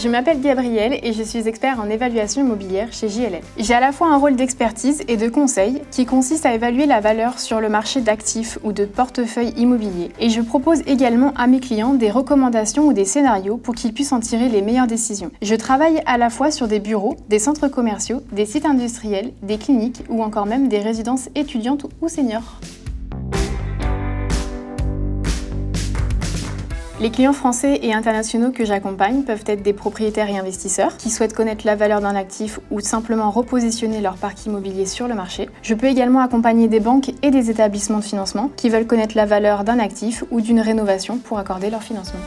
Je m'appelle Gabrielle et je suis expert en évaluation immobilière chez JLL. J'ai à la fois un rôle d'expertise et de conseil qui consiste à évaluer la valeur sur le marché d'actifs ou de portefeuilles immobiliers et je propose également à mes clients des recommandations ou des scénarios pour qu'ils puissent en tirer les meilleures décisions. Je travaille à la fois sur des bureaux, des centres commerciaux, des sites industriels, des cliniques ou encore même des résidences étudiantes ou seniors. Les clients français et internationaux que j'accompagne peuvent être des propriétaires et investisseurs qui souhaitent connaître la valeur d'un actif ou simplement repositionner leur parc immobilier sur le marché. Je peux également accompagner des banques et des établissements de financement qui veulent connaître la valeur d'un actif ou d'une rénovation pour accorder leur financement.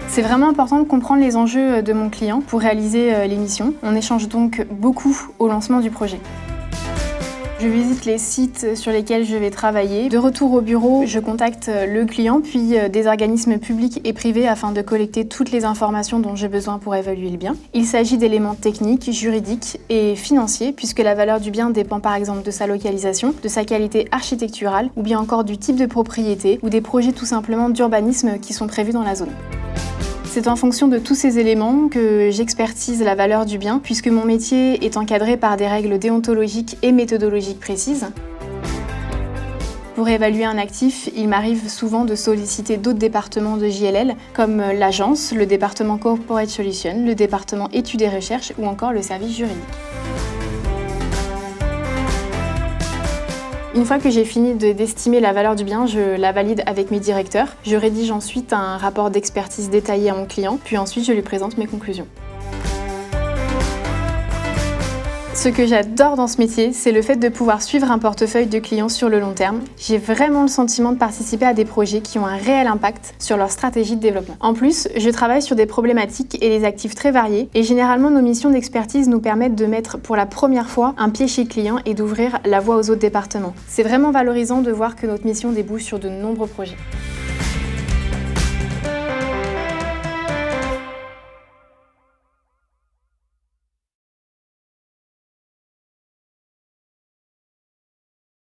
C'est vraiment important de comprendre les enjeux de mon client pour réaliser l'émission. On échange donc beaucoup au lancement du projet. Je visite les sites sur lesquels je vais travailler. De retour au bureau, je contacte le client, puis des organismes publics et privés afin de collecter toutes les informations dont j'ai besoin pour évaluer le bien. Il s'agit d'éléments techniques, juridiques et financiers, puisque la valeur du bien dépend par exemple de sa localisation, de sa qualité architecturale, ou bien encore du type de propriété, ou des projets tout simplement d'urbanisme qui sont prévus dans la zone. C'est en fonction de tous ces éléments que j'expertise la valeur du bien, puisque mon métier est encadré par des règles déontologiques et méthodologiques précises. Pour évaluer un actif, il m'arrive souvent de solliciter d'autres départements de JLL, comme l'agence, le département Corporate Solutions, le département études et recherches ou encore le service juridique. Une fois que j'ai fini d'estimer la valeur du bien, je la valide avec mes directeurs. Je rédige ensuite un rapport d'expertise détaillé à mon client, puis ensuite je lui présente mes conclusions. Ce que j'adore dans ce métier, c'est le fait de pouvoir suivre un portefeuille de clients sur le long terme. J'ai vraiment le sentiment de participer à des projets qui ont un réel impact sur leur stratégie de développement. En plus, je travaille sur des problématiques et des actifs très variés et généralement nos missions d'expertise nous permettent de mettre pour la première fois un pied chez le client et d'ouvrir la voie aux autres départements. C'est vraiment valorisant de voir que notre mission débouche sur de nombreux projets.